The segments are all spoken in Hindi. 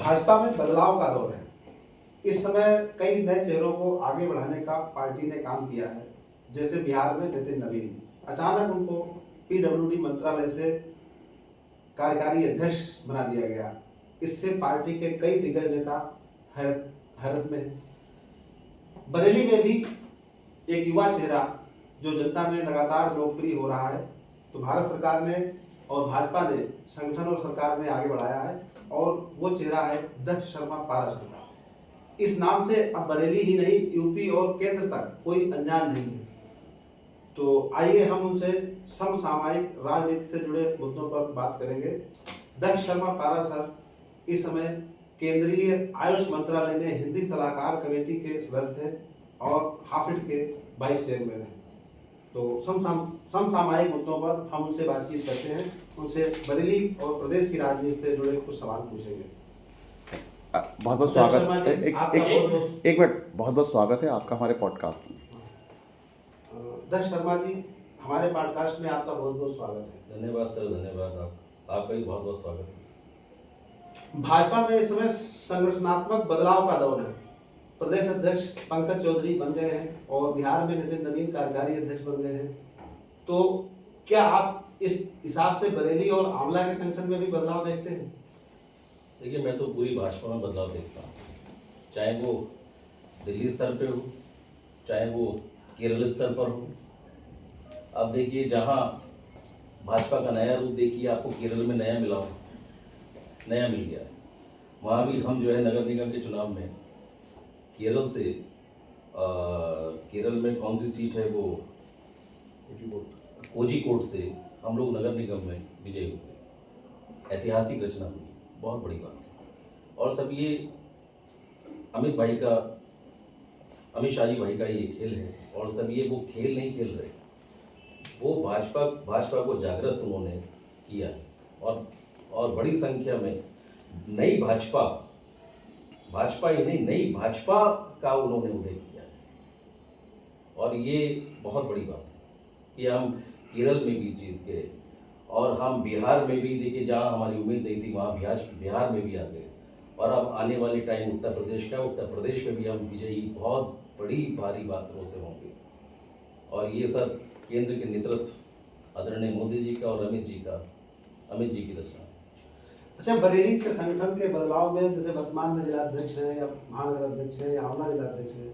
भाजपा में बदलाव का दौर है। इस समय कई नए चेहरों को आगे बढ़ाने का पार्टी ने काम किया है। जैसे बिहार में नितिन नवीन, अचानक उनको पीडब्ल्यूडी मंत्रालय से कार्यकारी अध्यक्ष बना दिया गया। इससे पार्टी के कई दिग्गज नेता हैरत में हैं। बरेली में भी एक युवा चेहरा जो जनता में लगातार लोकप्रिय हो रहा है, तो भारत सरकार ने और भाजपा ने संगठन और सरकार में आगे बढ़ाया है, और वो चेहरा है दक्ष शर्मा पाराशर। इस नाम से अब बरेली ही नहीं, यूपी और केंद्र तक कोई अनजान नहीं है। तो आइए हम उनसे समसामयिक राजनीति से जुड़े मुद्दों पर बात करेंगे। दक्ष शर्मा पाराशर इस समय केंद्रीय आयुष मंत्रालय में हिंदी सलाहकार कमेटी के सदस्य हैं और हाफिड के वाइस चेयरमैन हैं। तो समसामयिक मुद्दों पर हम उनसे बातचीत करते हैं, उनसे बरेली और प्रदेश की राजनीति से जुड़े कुछ सवाल पूछेंगे। बहुत बहुत स्वागत है। एक मिनट, बहुत बहुत स्वागत है आपका हमारे पॉडकास्ट में। दक्ष शर्मा जी, हमारे पॉडकास्ट में आपका बहुत बहुत स्वागत है। धन्यवाद सर, धन्यवाद। आपका भी बहुत बहुत स्वागत है। भाजपा में इस समय संगठनात्मक बदलाव का दौर है। प्रदेश अध्यक्ष पंकज चौधरी बन गए हैं और बिहार में नितिन नवीन कार्यकारी अध्यक्ष बन गए हैं। तो क्या आप इस हिसाब से बरेली और आंवला के संगठन में भी बदलाव देखते हैं? देखिए, मैं तो पूरी भाजपा में बदलाव देखता हूँ, चाहे वो दिल्ली स्तर पे हो, चाहे वो केरल स्तर पर हो। अब देखिए, जहाँ भाजपा का नया रूप देखिए, आपको केरल में नया मिल गया है। वहाँ भी हम जो है नगर निगम के चुनाव में केरल से केरल में कौन सी सीट है, वो कोझिकोड से हम लोग नगर निगम में विजयी हुए। ऐतिहासिक रचना हुई, बहुत बड़ी बात है। और सब ये अमित शाह जी भाई का ये खेल है, और सब ये वो खेल नहीं खेल रहे, वो भाजपा को जागृत उन्होंने किया। और बड़ी संख्या में नई भाजपा ही नहीं, नई भाजपा का उन्होंने उदय किया है। और ये बहुत बड़ी बात है कि हम केरल में भी जीत गए, और हम बिहार में भी, देखिए, जहाँ हमारी उम्मीद नहीं थी वहाँ बिहार में भी आ गए। और अब आने वाली टाइम उत्तर प्रदेश में भी हम विजयी बहुत बड़ी भारी मात्रा से होंगे। और ये सब केंद्र के नेतृत्व आदरणीय मोदी जी का और अमित जी की रचना। अच्छा, बरेली के संगठन के बदलाव में जैसे वर्तमान में जिला अध्यक्ष है या महानगर अध्यक्ष है या आंवला जिला अध्यक्ष है,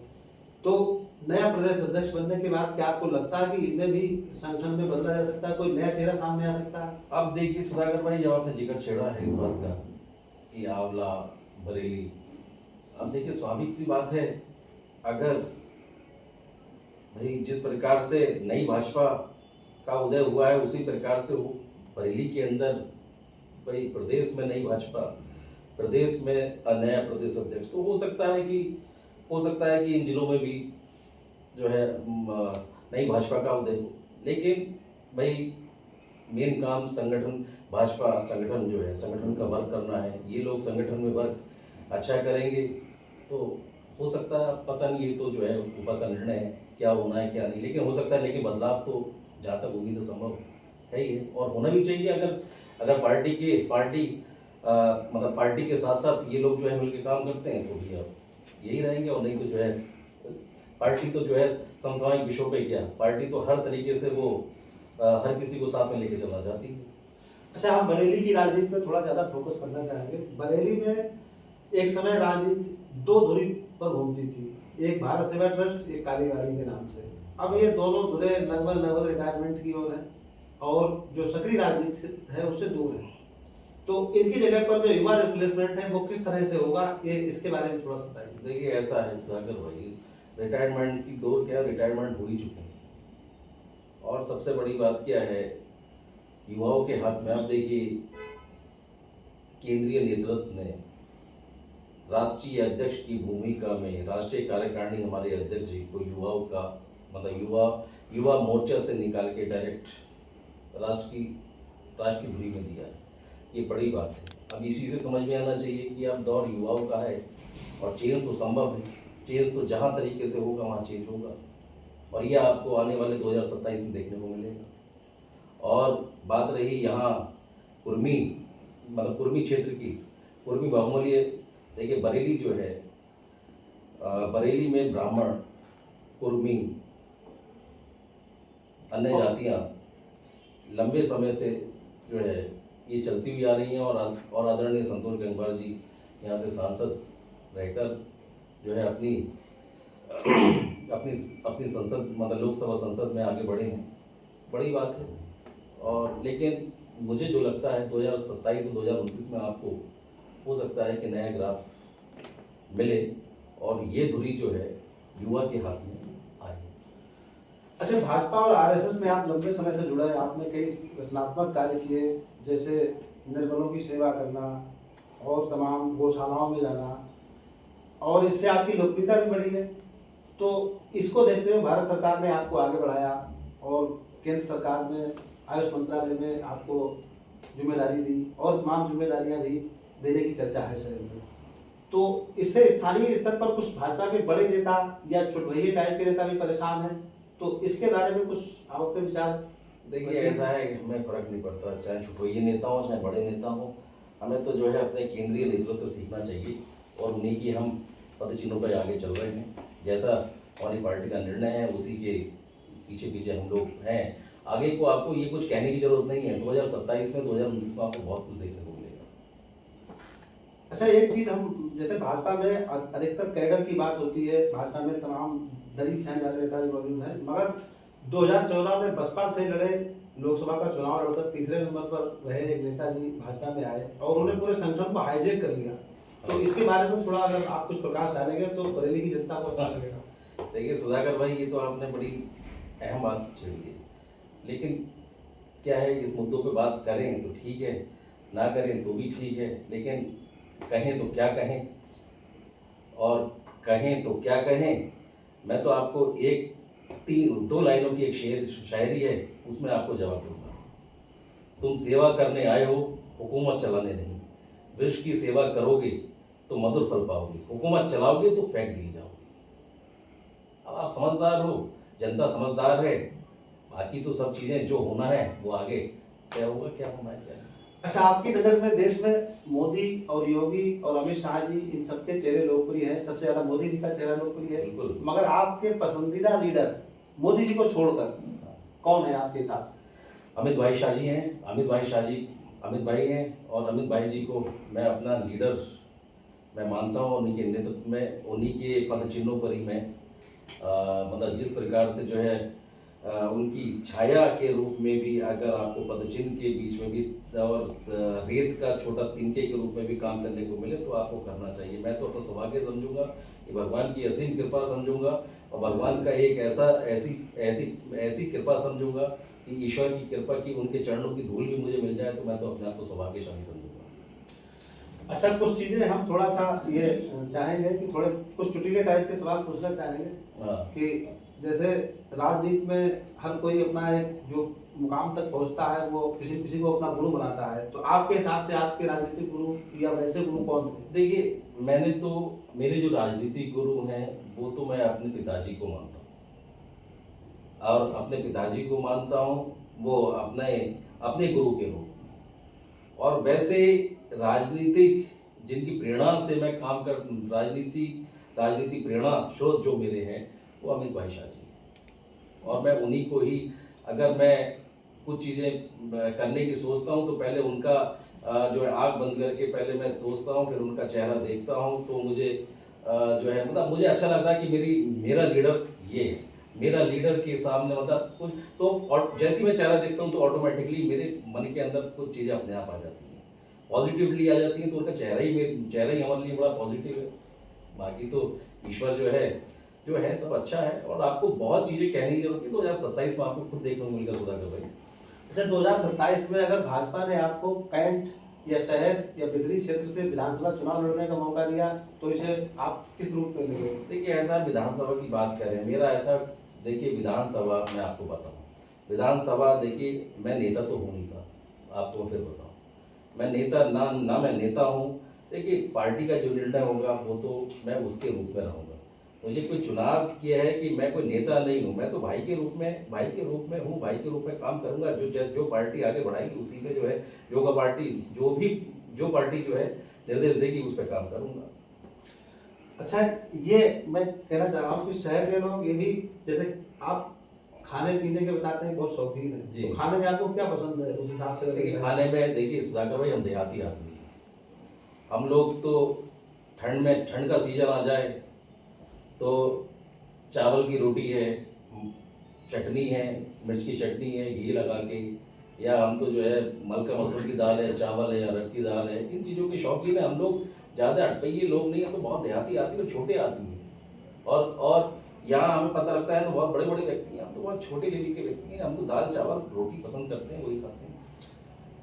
तो नया प्रदेश अध्यक्ष बनने के बाद क्या आपको लगता है कि इनमें भी संगठन में बदला जा सकता है, कोई नया चेहरा सामने आ सकता है? अब देखिए सुधाकर भाई, जब आपने जिक्र छेड़ा है इस बात का कि आंवला बरेली, अब देखिए स्वाभाविक सी बात है, अगर भाई जिस प्रकार से नई भाजपा का उदय हुआ है उसी प्रकार से वो बरेली के अंदर भाई प्रदेश में नई भाजपा, प्रदेश में नया प्रदेश अध्यक्ष, तो हो सकता है कि इन जिलों में भी जो है नई भाजपा का उदय हो। लेकिन भाई मेन काम भाजपा संगठन जो है, संगठन का वर्क करना है। ये लोग संगठन में वर्क अच्छा करेंगे तो हो सकता है, पता नहीं, ये तो जो है ऊपर का निर्णय है क्या होना है क्या नहीं, लेकिन हो सकता है। लेकिन बदलाव तो जहाँ तक उम्मीद है संभव है ही है, और होना भी चाहिए। अगर पार्टी के साथ साथ ये लोग जो है मिलकर काम करते हैं तो भी अब यही रहेंगे। और नहीं तो जो है पार्टी तो जो है समसामयिक विषयों पे क्या, पार्टी तो हर तरीके से वो हर किसी को साथ में लेके चलना चाहती है। अच्छा, हम बरेली की राजनीति पर थोड़ा ज्यादा फोकस करना चाहेंगे। बरेली में एक समय राजनीति दो धुरी पर घूमती थी, एक भारत सेवा ट्रस्ट, एक काली गाड़ी के नाम से। अब ये दोनों धुरे लगभग रिटायरमेंट की ओर है और जो सक्रिय राजनीति है उससे दूर है। तो इनकी जगह पर जो युवा रिप्लेसमेंट है वो किस तरह से होगा, ये इसके बारे में थोड़ा सा बताइए। देखिए, ऐसा है सुधाकर भाई, रिटायरमेंट की दौर क्या, रिटायरमेंट हो ही चुके हैं। और सबसे बड़ी बात क्या है, युवाओं के हाथ में। अब देखिए, केंद्रीय नेतृत्व ने राष्ट्रीय अध्यक्ष की भूमिका में राष्ट्रीय कार्यकारिणी हमारे अध्यक्ष जी को युवाओं का युवा मोर्चा से निकाल के डायरेक्ट राष्ट्र की धुरी में दिया। ये बड़ी बात है। अब इसी से समझ में आना चाहिए कि अब दौर युवाओं का है, और चेंज तो संभव है। चेंज तो जहाँ तरीके से होगा वहाँ चेंज होगा, और यह आपको आने वाले 2027 में देखने को मिलेगा। और बात रही यहाँ कुर्मी क्षेत्र की, कुर्मी बहुमूल्य देखिए बरेली जो है, बरेली में ब्राह्मण, कुर्मी, अन्य जातियाँ लंबे समय से जो है ये चलती हुई आ रही हैं, और आदरणीय संतोष गंगवार जी यहाँ से सांसद रहकर जो है अपनी अपनी संसद मतलब लोकसभा संसद में आगे बढ़े हैं, बड़ी बात है। और लेकिन मुझे जो लगता है 2027 में 2029 में आपको हो सकता है कि नया ग्राफ मिले और ये धुरी जो है युवा के हाथ में आए। अच्छा, भाजपा और आरएसएस में आप लंबे समय से जुड़े हैं, आपने कई रचनात्मक कार्य किए, जैसे निर्बलों की सेवा करना और तमाम गौशालाओं में जाना, और इससे आपकी लोकप्रियता भी बढ़ी है। तो इसको देखते हुए भारत सरकार ने आपको आगे बढ़ाया और केंद्र सरकार में आयुष मंत्रालय में आपको जिम्मेदारी दी और तमाम जिम्मेदारियां भी देने की चर्चा है शहर में। तो इससे स्थानीय स्तर पर कुछ भाजपा के बड़े नेता या छुटभइये टाइप के नेता भी परेशान हैं, तो इसके बारे में कुछ आपके विचार? देखिए ऐसा है कि हमें फर्क नहीं पड़ता, चाहे छुटभइये नेता हो चाहे बड़े नेता हो, हमें तो जो है अपने केंद्रीय नेतृत्व सीखना चाहिए और उन्हीं की हम पद चिन्हों पर आगे चल रहे हैं। जैसा हमारी पार्टी का निर्णय है उसी के पीछे पीछे हम लोग हैं। आगे को आपको ये कुछ कहने की जरूरत नहीं है, 2027 में 2019 में आपको बहुत कुछ देखने को मिलेगा। अच्छा, एक चीज हम जैसे भाजपा में अधिकतर कैडर की बात होती है, भाजपा में तमाम दलीप छाने वाले नेता भी मौजूद हैं, मगर 2014 में बसपा से लड़े लोकसभा का चुनाव लड़कर तीसरे नंबर पर रहे एक नेताजी भाजपा में आए और उन्होंने पूरे संगठन को हाईजैक कर लिया। तो इसके बारे में थोड़ा अगर आप कुछ प्रकाश डालेंगे तो बरेली की जनता को अच्छा लगेगा। देखिए सुधाकर भाई, ये तो आपने बड़ी अहम बात छेड़ी है, लेकिन क्या है इस मुद्दों पे बात करें तो ठीक है, ना करें तो भी ठीक है, लेकिन कहें तो क्या कहें और कहें तो क्या कहें। मैं तो आपको दो लाइनों की एक शायरी है, उसमें आपको जवाब दूंगा। तुम सेवा करने आए हो, हुकूमत चलाने नहीं। विश्व की सेवा करोगे तो मधुर फल पाओगे, हुकूमत चलाओगे तो फेंक दिए जाओगे। अब आप समझदार हो, जनता समझदार है, बाकी तो सब चीज़ें जो होना है वो आगे क्या होगा, क्या होना है क्या। अच्छा, आपकी नज़र में देश में मोदी और योगी और अमित शाह जी इन सबके चेहरे लोकप्रिय हैं, सबसे ज़्यादा मोदी जी का चेहरा लोकप्रिय है, बिल्कुल। मगर आपके पसंदीदा लीडर मोदी जी को छोड़कर कौन है आपके हिसाब से? अमित भाई शाह जी हैं, अमित भाई हैं, और अमित भाई जी को मैं अपना लीडर मैं मानता हूँ। उन्हीं के नेतृत्व में, उन्हीं के पद चिन्हों पर ही मैं मतलब जिस प्रकार से जो है उनकी छाया के रूप में भी, अगर आपको पद चिन्ह के बीच में भी और रेत का छोटा तिनके के रूप में भी काम करने को मिले तो आपको करना चाहिए। मैं तो अपना सौभाग्य समझूंगा, ये भगवान की असीम कृपा समझूंगा, और भगवान का एक ऐसी कृपा समझूंगा कि ईश्वर की कृपा की उनके चरणों की धूल भी मुझे मिल जाए तो मैं तो अपने आप को सौभाग्यशाली समझूंगा। अच्छा, कुछ चीज़ें हम थोड़ा सा ये चाहेंगे कि थोड़े कुछ चुटीले टाइप के सवाल पूछना चाहेंगे कि जैसे राजनीति में हर कोई अपना एक जो मुकाम तक पहुंचता है वो किसी को अपना गुरु बनाता है, तो आपके हिसाब से आपके राजनीतिक गुरु या वैसे गुरु कौन थे? देखिए मेरे जो राजनीतिक गुरु हैं वो तो मैं अपने पिताजी को मानता हूँ, और अपने पिताजी को मानता हूँ वो अपने गुरु के रूप में। और वैसे राजनीतिक जिनकी प्रेरणा से मैं काम कर राजनीति प्रेरणा स्रोत जो मेरे हैं वो अमित भाई शाह जी हैं, और मैं उन्हीं को ही, अगर मैं कुछ चीज़ें करने की सोचता हूँ तो पहले उनका जो है आँख बंद करके पहले मैं सोचता हूँ, फिर उनका चेहरा देखता हूँ, तो मुझे जो है मतलब मुझे अच्छा लगता है कि मेरा लीडर ये है। मेरा लीडर के सामने मतलब कुछ तो, और जैसे ही मैं चेहरा देखता हूँ तो ऑटोमेटिकली मेरे मन के अंदर कुछ चीज़ें अपने आप आ जाती हैं, पॉजिटिवली आ जाती हैं, तो उनका चेहरा ही हमारे लिए बड़ा पॉजिटिव है। बाकी तो ईश्वर जो है सब अच्छा है, और आपको बहुत चीज़ें कहने की जरूरत है। 2027 में आपको खुद देखने को मिलेगा सुधाकर भाई। अच्छा, 2027 में अगर भाजपा ने आपको कैंट या शहर या बिजली क्षेत्र से विधानसभा चुनाव लड़ने का मौका दिया तो इसे आप किस रूप में लेंगे? देखिए ऐसा विधानसभा की बात करें, मेरा ऐसा देखिए विधानसभा मैं आपको बताऊं, विधानसभा देखिए मैं नेता तो हूँ नहीं साहब, आपको फिर बताऊँ मैं नेता ना मैं नेता हूँ। देखिए पार्टी का जो निर्णय होगा वो तो मैं उसके रूप में रहूँगा। मुझे कोई चुनाव किया है कि मैं कोई नेता नहीं हूँ, मैं तो भाई के रूप में हूँ, भाई के रूप में काम करूँगा। जो पार्टी आगे बढ़ाएगी उसी में जो है जो पार्टी जो है निर्देश देगी उस पर काम करूँगा। अच्छा, ये मैं कहना चाह रहा हूँ कि शहर के लोग ये भी, जैसे आप खाने पीने के बताते हैं बहुत शौकीन है, जी। तो खाने में आपको क्या पसंद है उस हिसाब से? देखिए खाने में, देखिए सुधाकर भाई, हम देहाती आदमी हैं। हम लोग तो ठंड का सीजन आ जाए तो चावल की रोटी है, चटनी है, मिर्च की चटनी है घी लगा के, या हम तो जो है मलका मसूर की दाल है, चावल है, अरहर की दाल है, इन चीज़ों के शौकीन है हम लोग। ज़्यादा अटपइये लोग नहीं है, तो बहुत देहाती आदमी, तो छोटे आदमी हैं। और यहाँ हमें पता लगता है तो बहुत बड़े बड़े व्यक्ति हैं, हम तो बहुत छोटे लेवल के व्यक्ति हैं। हम तो दाल चावल रोटी पसंद करते हैं, वही खाते हैं।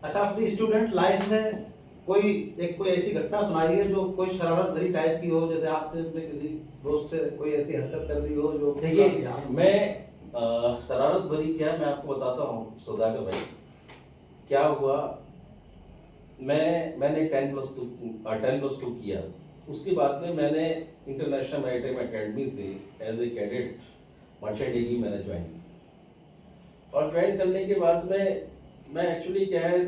अच्छा, अपनी स्टूडेंट लाइफ में कोई ऐसी घटना सुनाइए जो कोई शरारत भरी टाइप की हो, जैसे आपने अपने किसी दोस्त से कोई ऐसी हरकत कर दी हो जो देखिए मैं शरारत भरी क्या, मैं आपको बताता हूँ सुधाकर भाई। क्या हुआ, मैंने 10+2 किया। उसके बाद में मैंने इंटरनेशनल मैरीटाइम एकेडमी से as a cadet merchant navy मैंने ज्वाइन किया। और ज्वाइन करने के बाद में मैं एक्चुअली क्या है,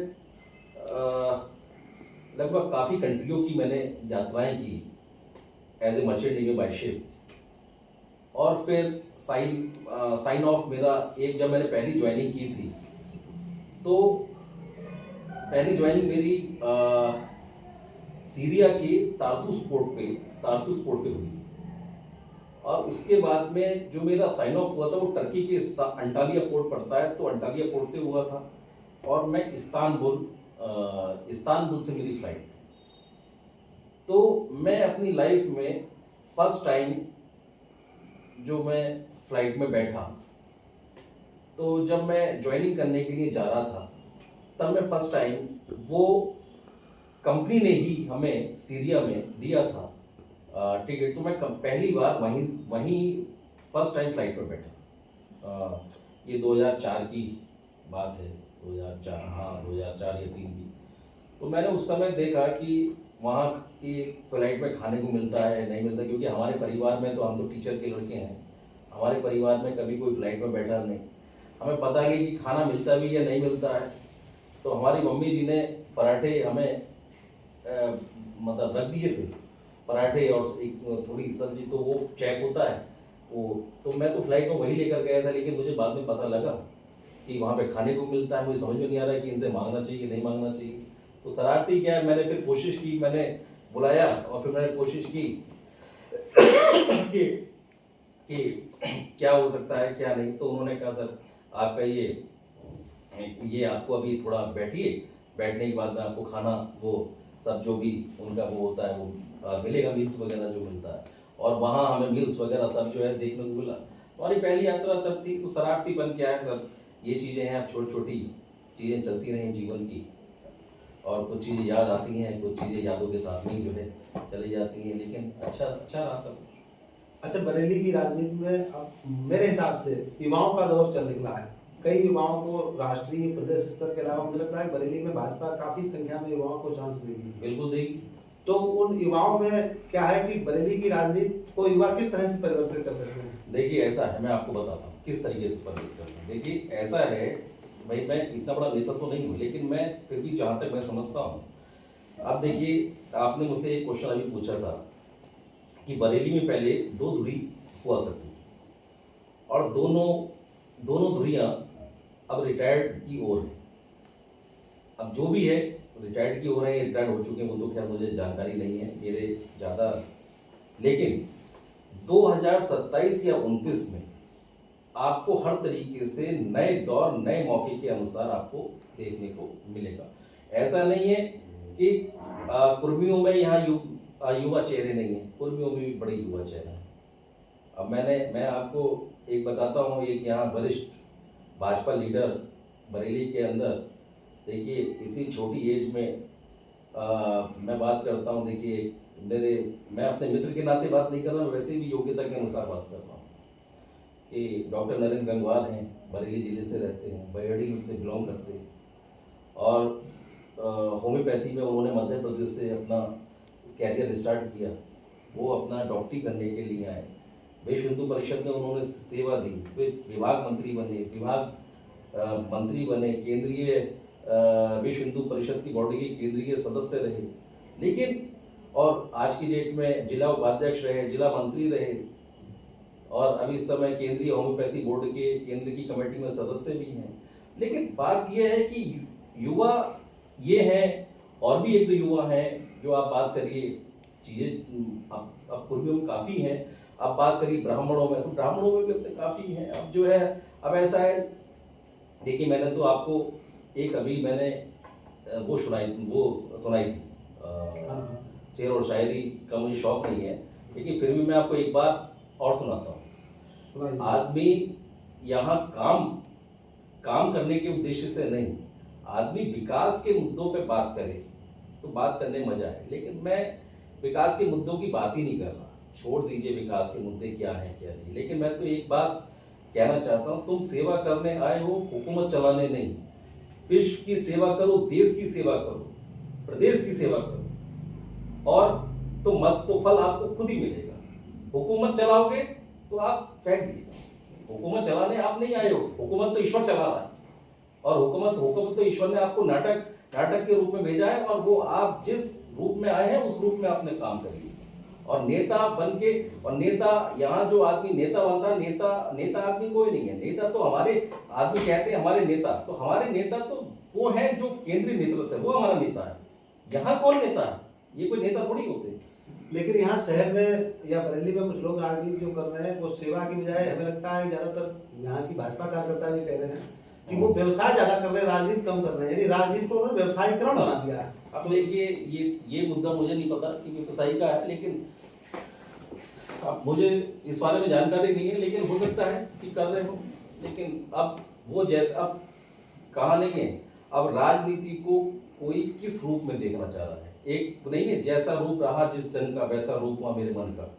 लगभग काफ़ी कंट्रियों की मैंने यात्राएं की as a merchant navy by ship. और फिर साइन ऑफ मेरा एक, जब मैंने पहली ज्वाइनिंग की थी तो पहली ज्वाइनिंग मेरी सीरिया के तारतूस पोर्ट पे हुई थी। और उसके बाद में जो मेरा साइन ऑफ हुआ था वो टर्की के अंटालिया पोर्ट पड़ता है, तो अंटालिया पोर्ट से हुआ था। और मैं इस्तांबुल से मेरी फ्लाइट थी। तो मैं अपनी लाइफ में फर्स्ट टाइम जो मैं फ्लाइट में बैठा, तो जब मैं ज्वाइनिंग करने के लिए जा रहा था तब मैं फर्स्ट टाइम, वो कंपनी ने ही हमें सीरिया में दिया था टिकट, तो मैं पहली बार वहीं फर्स्ट टाइम फ्लाइट पर बैठा। ये 2004 की बात है, 2004, हाँ 2004 या 3 की। तो मैंने उस समय देखा कि वहाँ की फ्लाइट में खाने को मिलता है नहीं मिलता, क्योंकि हमारे परिवार में, तो हम तो टीचर के लड़के हैं, हमारे परिवार में कभी कोई फ्लाइट में बैठा नहीं, हमें पता नहीं कि खाना मिलता भी या नहीं मिलता है। तो हमारी मम्मी जी ने पराठे हमें मतलब रख दिए थे, पराठे और एक थोड़ी सब्जी, तो वो चेक होता है वो, तो मैं तो फ्लाइट में वही लेकर गया था। लेकिन मुझे बाद में पता लगा कि वहाँ पे खाने को मिलता है, मुझे समझ में नहीं आ रहा है कि इनसे मांगना चाहिए नहीं मांगना चाहिए। तो शरारती क्या है, मैंने फिर कोशिश की, मैंने बुलाया और फिर मैंने कोशिश की कि क्या हो सकता है क्या नहीं। तो उन्होंने कहा सर आपका ये आपको अभी थोड़ा बैठिए, बैठने के बाद में आपको खाना वो सब जो भी उनका वो होता है वो मिलेगा, मील्स वगैरह जो मिलता है। और वहाँ हमें मील्स वगैरह सब जो है देखने को मिला। हमारी पहली यात्रा तब थी। तो शरारतीपन क्या है सर, ये चीज़ें हैं, छोटी छोटी चीज़ें चलती रहें जीवन की, और कुछ चीज़ें याद आती हैं, कुछ चीज़ें यादों के साथ में जो है चली जाती हैं, लेकिन अच्छा रहा सब। अच्छा, बरेली की राजनीति में अब मेरे हिसाब से युवाओं का दौर चल निकला है। कई युवाओं को राष्ट्रीय प्रदेश स्तर के अलावा मुझे लगता है बरेली में भाजपा काफी संख्या में युवाओं को चांस देगी। बिल्कुल देगी। तो उन युवाओं में क्या है कि बरेली की राजनीति को युवा किस तरह से परिवर्तित कर सकते हैं? देखिए ऐसा है, मैं आपको बताता हूँ किस तरीके से परिवर्तित करते हैं। देखिए ऐसा है भाई, मैं इतना बड़ा नेता तो नहीं हूँ, लेकिन मैं फिर भी जहाँ तक मैं समझता हूँ, आप देखिए, आपने मुझसे एक क्वेश्चन अभी पूछा था कि बरेली में पहले 2 धुरी हुआ करती थी, और दोनों धुरियाँ अब रिटायर्ड की ओर है। अब जो भी है रिटायर्ड की ओर है, रिटायर्ड हो चुके हैं, वो तो खैर मुझे जानकारी नहीं है मेरे ज़्यादा। लेकिन 2027 या 29 में आपको हर तरीके से नए दौर, नए मौके के अनुसार आपको देखने को मिलेगा। ऐसा नहीं है कि कुर्मियों में यहाँ युवा चेहरे नहीं हैं, कुर्मियों में भी बड़े युवा चेहरे हैं। अब मैं आपको एक बताता हूँ, एक यहाँ वरिष्ठ भाजपा लीडर बरेली के अंदर, देखिए इतनी छोटी एज में मैं बात करता हूँ। देखिए मैं अपने मित्र के नाते बात नहीं कर रहा, वैसे भी योग्यता के अनुसार बात कर रहा हूँ कि डॉक्टर नरेंद्र गंगवार हैं, बरेली जिले से रहते हैं, बहेड़ी से बिलोंग करते हैं, और होम्योपैथी में उन्होंने मध्य प्रदेश से अपना कैरियर स्टार्ट किया। वो अपना डॉक्टरी करने के लिए आए, विश्व हिंदू परिषद में उन्होंने सेवा दी, फिर विभाग मंत्री बने, केंद्रीय विश्व हिंदू परिषद की बॉडी के केंद्रीय सदस्य रहे। लेकिन और आज की डेट में जिला उपाध्यक्ष रहे, जिला मंत्री रहे, और अभी इस समय केंद्रीय होम्योपैथी बोर्ड के केंद्र की कमेटी में सदस्य भी हैं। लेकिन बात यह है कि युवा ये हैं, और भी एक दो युवा हैं जो आप बात करिए, चीज़ें अब कुर्मियों में काफ़ी हैं, आप बात करिए ब्राह्मणों में, तो ब्राह्मणों में भी अपने काफ़ी हैं। अब जो है, अब ऐसा है, देखिए मैंने तो आपको एक अभी मैंने वो सुनाई थी शेर और शायरी का मुझे शौक नहीं है, लेकिन फिर भी मैं आपको एक बार और सुनाता हूँ। आदमी यहाँ काम करने के उद्देश्य से नहीं, आदमी विकास के मुद्दों पे बात करे तो बात करने में मजा है। लेकिन मैं विकास के मुद्दों की बात ही नहीं कर रहा, छोड़ दीजिए विकास के मुद्दे क्या हैं क्या नहीं। लेकिन मैं तो एक बात कहना चाहता हूँ, तुम सेवा करने आए हो, हुकूमत चलाने नहीं। विश्व की सेवा करो, देश की सेवा करो, प्रदेश की सेवा करो, और तो मत तो फल आपको खुद ही मिलेगा। हुकूमत चलाओगे तो आप फेंक दिए, हुकूमत चलाने आप नहीं आए हो, हुकूमत तो ईश्वर चला रहा है, और हुकूमत तो ईश्वर ने आपको नाटक के रूप में भेजा है, और वो आप जिस रूप में आए हैं उस रूप में आपने काम करिए। और नेता बन के, और नेता यहाँ जो आदमी नेता बनता है, नेता आदमी कोई नहीं है। नेता तो हमारे आदमी कहते हैं हमारे नेता, तो हमारे नेता तो वो है जो केंद्रीय नेतृत्व है, वो हमारा नेता है। यहाँ कौन नेता है? ये कोई नेता थोड़ी होते। लेकिन यहाँ शहर में या बरेली में कुछ लोग राजनीति जो कर रहे हैं वो सेवा की बजाय, हमें लगता है ज्यादातर यहाँ की भाजपा कार्यकर्ता भी कह रहे हैं कि वो व्यवसाय ज्यादा कर रहे हैं, राजनीति कम कर रहे हैं, यानी राजनीति को उन्होंने व्यवसायीकरण बना दिया है। अब देखिए, ये मुद्दा मुझे नहीं पता कि व्यवसायी का है, लेकिन अब मुझे इस बारे में जानकारी नहीं है, लेकिन हो सकता है कि कर रहे हो। लेकिन अब वो जैसा, अब कहा नहीं है, अब राजनीति को कोई किस रूप में देखना चाह रहा है। एक नहीं है, जैसा रूप रहा जिस जन का वैसा रूप हुआ मेरे मन का।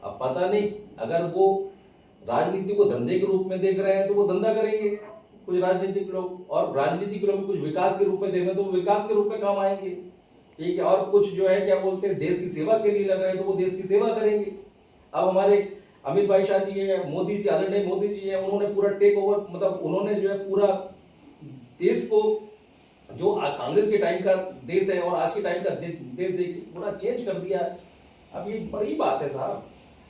अब पता नहीं, अगर वो राजनीति को धंधे के रूप में देख रहे हैं तो वो धंधा करेंगे कुछ राजनीतिक लोग, और राजनीतिक लोग कुछ विकास के रूप में देख रहे हैं तो वो विकास के रूप में काम आएंगे, ठीक है। और कुछ जो है क्या बोलते हैं, देश की सेवा के लिए लग रहे हैं तो वो देश की सेवा करेंगे। अब हमारे अमित भाई शाह जी है, मोदी जी, आदरणीय मोदी जी है, उन्होंने पूरा टेक ओवर, मतलब उन्होंने जो है पूरा देश को, जो कांग्रेस के टाइम का देश है और आज के टाइम का देश पूरा चेंज कर दिया है। अब ये बड़ी बात है साहब,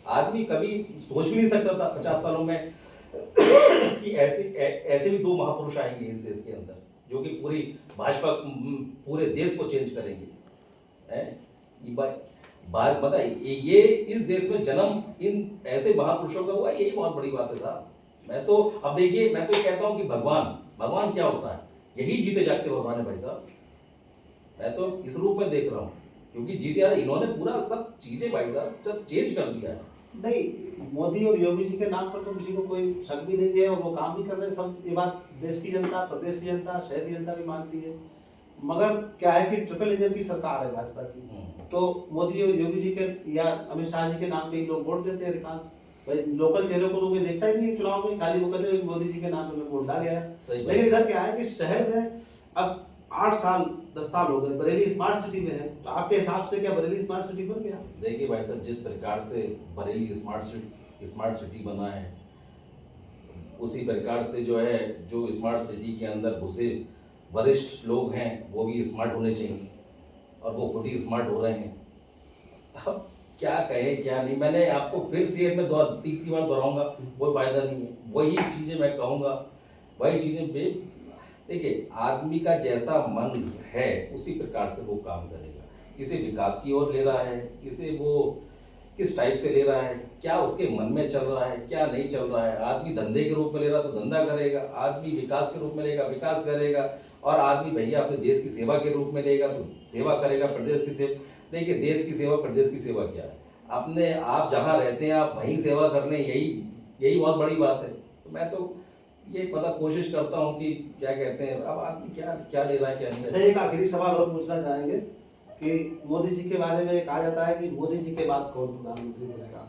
आदमी कभी सोच भी नहीं सकता था 50 सालों में कि ऐसे भी दो महापुरुष आएंगे इस देश के अंदर, जो कि पूरी भाजपा पूरे देश को चेंज करेंगे। ये बात बताइए, ये इस देश में जन्म इन ऐसे महापुरुषों का हुआ, यही बहुत बड़ी बात है साहब। मैं तो अब देखिए, मैं तो ये कहता हूँ कि भगवान क्या होता है, यही जीते जागते भगवान है भाई साहब। मैं तो इस रूप में देख रहा हूँ, क्योंकि जीते इन्होंने पूरा सब चीजें भाई साहब सब चेंज कर दिया है। नहीं, मोदी और योगी जी के नाम पर तो किसी को कोई शक भी नहीं है, और वो काम भी कर रहे हैं सब। ये बात देश की जनता, प्रदेश की जनता, शहर की जनता भी मानती है। मगर क्या है कि ट्रिपल इंजन की सरकार है भाजपा की, तो मोदी और योगी जी के या अमित शाह जी के नाम पे ही लोग वोट देते हैं अधिकांश। भाई लोकल चेहरों को तो कोई देखता ही नहीं है चुनाव में, खाली वो कहते हैं मोदी जी के नाम पे वोट डाल गया है। लेकिन इधर क्या है कि शहर में अब 8 साल 10 साल हो गए, बरेली स्मार्ट सिटी में है, तो आपके हिसाब से क्या बरेली स्मार्ट सिटी बन गया? देखिए भाई साहब, जिस प्रकार से बरेली स्मार्ट सिटी बना है, उसी प्रकार से जो है, जो स्मार्ट सिटी के अंदर घुसे वरिष्ठ लोग हैं वो भी स्मार्ट होने चाहिए, और वो खुद ही स्मार्ट हो रहे हैं। अब क्या कहे क्या नहीं, मैंने आपको फिर से मैं तीसरी बार दोहराऊंगा, कोई फायदा नहीं है, वही चीजें मैं कहूँगा, वही चीजें। देखिए, आदमी का जैसा मन है उसी प्रकार से वो काम करेगा। इसे विकास की ओर ले रहा है, इसे वो किस टाइप से ले रहा है, क्या उसके मन में चल रहा है, क्या नहीं चल रहा है। आदमी धंधे के रूप में ले रहा तो धंधा करेगा, आदमी विकास के रूप में लेगा विकास करेगा, और आदमी भैया अपने देश की सेवा के रूप में लेगा तो सेवा करेगा, प्रदेश की सेवा। देखिए, देश की सेवा प्रदेश की सेवा क्या है, अपने आप जहाँ रहते हैं आप वहीं सेवा करने, यही बहुत बड़ी बात है। तो मैं तो ये पता कोशिश करता हूँ कि क्या कहते हैं, अब आदमी क्या ले रहा है क्या नहीं। अच्छा, एक आखिरी सवाल और पूछना चाहेंगे कि मोदी जी के बारे में कहा जाता है कि मोदी जी के बाद कौन प्रधानमंत्री बनेगा,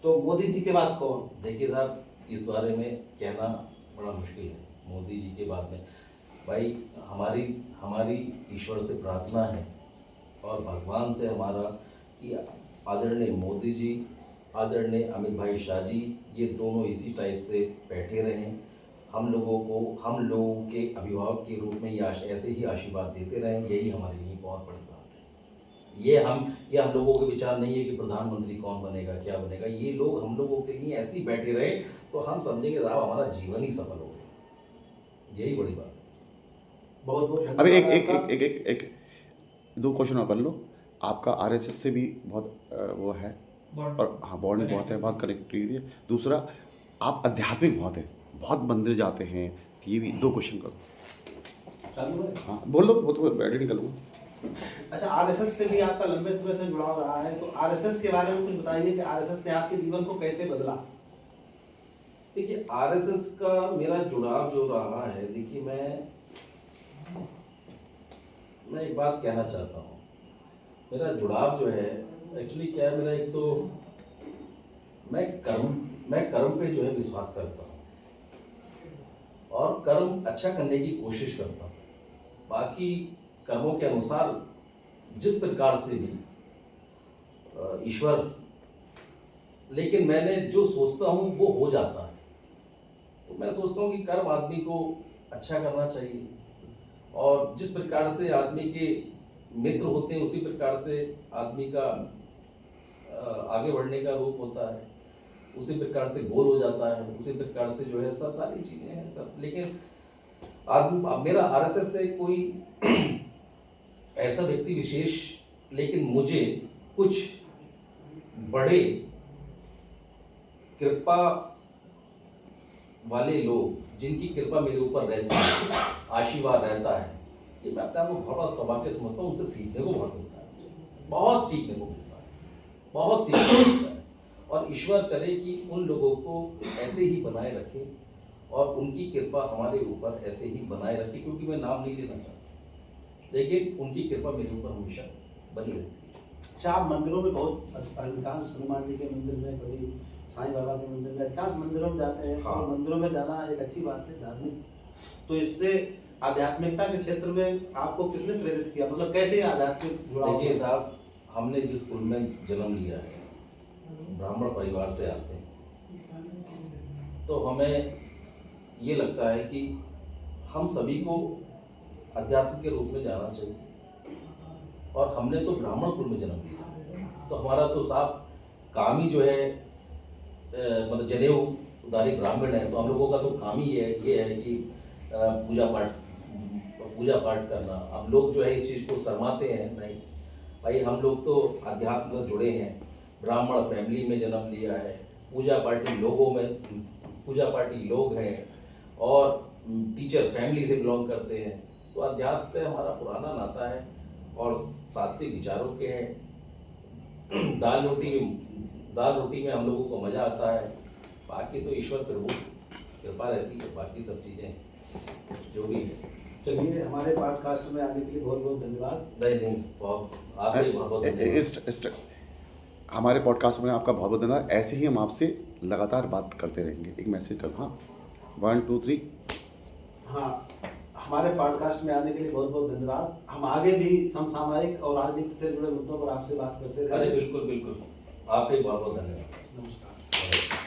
तो मोदी जी के बाद कौन? देखिए साहब, इस बारे में कहना बड़ा मुश्किल है। मोदी जी के बाद में भाई हमारी ईश्वर से प्रार्थना है और भगवान से हमारा कि आदरणीय मोदी जी, आदरणीय अमित भाई शाह जी, ये दोनों इसी टाइप से बैठे रहें, हम लोगों के अभिभावक के रूप में ये ऐसे ही आशीर्वाद देते रहें, यही हमारे लिए बहुत बड़ी बात है। ये हम लोगों के विचार नहीं है कि प्रधानमंत्री कौन बनेगा, क्या बनेगा। ये लोग हम लोगों के लिए ऐसे ही बैठे रहे तो हम समझेंगे साहब हमारा जीवन ही सफल हो गया। यही बड़ी बात है। बहुत बहुत अभी धन्यवाद एक दो क्वेश्चन और कर लो। आपका आरएसएस से भी बहुत वो है और हाँ बॉन्ड बहुत है, बहुत कनेक्टिविटी है। दूसरा आप आध्यात्मिक बहुत है, बहुत मंदिर जाते हैं। ये भी दो क्वेश्चन करो। चालू है। हाँ बोल लो, वो तो एडिट कर लूँगा। अच्छा, आरएसएस से भी आपका लंबे समय से जुड़ाव रहा है, तो आरएसएस के बारे में कुछ बताइए कि आरएसएस ने आपके जीवन को कैसे बदला। देखिए आरएसएस का मेरा जुड़ाव जो रहा है, देखिए मैं एक बात कहना चाहता हूँ। मेरा जुड़ाव जो है एक्चुअली क्या है, मेरा एक तो मैं कर्म पे जो है विश्वास करता हूँ और कर्म अच्छा करने की कोशिश करता हूँ। बाकी कर्मों के अनुसार जिस प्रकार से भी ईश्वर, लेकिन मैंने जो सोचता हूँ वो हो जाता है। तो मैं सोचता हूँ कि कर्म आदमी को अच्छा करना चाहिए और जिस प्रकार से आदमी के मित्र होते हैं उसी प्रकार से आदमी का आगे बढ़ने का रूप होता है, उसी प्रकार से गोल हो जाता है, उसी प्रकार से जो है सब सारी चीज़ें हैं सब। लेकिन अब मेरा आरएसएस से कोई ऐसा व्यक्ति विशेष, लेकिन मुझे कुछ बड़े कृपा वाले लोग जिनकी कृपा मेरे ऊपर रहती है, आशीर्वाद रहता है, ये मैं अपने आप को बहुत सौभाग्य समझता हूँ। उनसे सीखने को बहुत मिलता है, बहुत सीखने को मिलता है, बहुत सीखने को मिलता है। और ईश्वर करे कि उन लोगों को ऐसे ही बनाए रखे और उनकी कृपा हमारे ऊपर ऐसे ही बनाए रखे, क्योंकि मैं नाम नहीं लेना चाहता, लेकिन उनकी कृपा मेरे ऊपर हमेशा बनी रहती है। अच्छा, आप मंदिरों में बहुत अधिकांश हनुमान जी के मंदिर में, कभी साईं बाबा के मंदिर में, अधिकांश मंदिरों में जाते हैं। हाँ। और मंदिरों में जाना एक अच्छी बात है, धार्मिक। तो इससे आध्यात्मिकता के क्षेत्र में आपको किसने प्रेरित किया, मतलब कैसे आध्यात्मिक जुड़ाव? देखिए साहब, हमने जिस कुल में जन्म लिया है, ब्राह्मण परिवार से आते हैं, तो हमें ये लगता है कि हम सभी को अध्यात्म के रूप में जाना चाहिए। और हमने तो ब्राह्मण कुल में जन्म लिया, तो हमारा तो साहब काम ही जो है मतलब जनेऊधारी ब्राह्मण है, तो हम लोगों का तो काम ही ये है कि पूजा पाठ करना। अब लोग जो है इस चीज़ को शर्माते हैं, नहीं भाई, हम लोग तो अध्यात्म से जुड़े हैं, ब्राह्मण फैमिली में जन्म लिया है, पूजा पाठी लोग हैं और टीचर फैमिली से बिलोंग करते हैं, तो अध्यात्म से हमारा पुराना नाता है और सात्विक विचारों के हैं। दाल रोटी में हम लोगों को मज़ा आता है। बाकी तो ईश्वर प्रभु कृपा रहती है, बाकी सब चीज़ें जो भी है। चलिए, हमारे पॉडकास्ट में आने के लिए बहुत बहुत धन्यवाद। नहीं बहुत आपके बहुत धन्यवाद। हमारे पॉडकास्ट में आपका बहुत बहुत धन्यवाद। ऐसे ही हम आपसे लगातार बात करते रहेंगे। एक मैसेज कर दो। हाँ 1 2 3। हाँ, हमारे पॉडकास्ट में आने के लिए बहुत बहुत धन्यवाद। हम आगे भी समसामयिक और राजनीति से जुड़े मुद्दों पर आपसे बात करते रहेंगे। अरे बिल्कुल, आपके बहुत बहुत धन्यवाद। नमस्कार।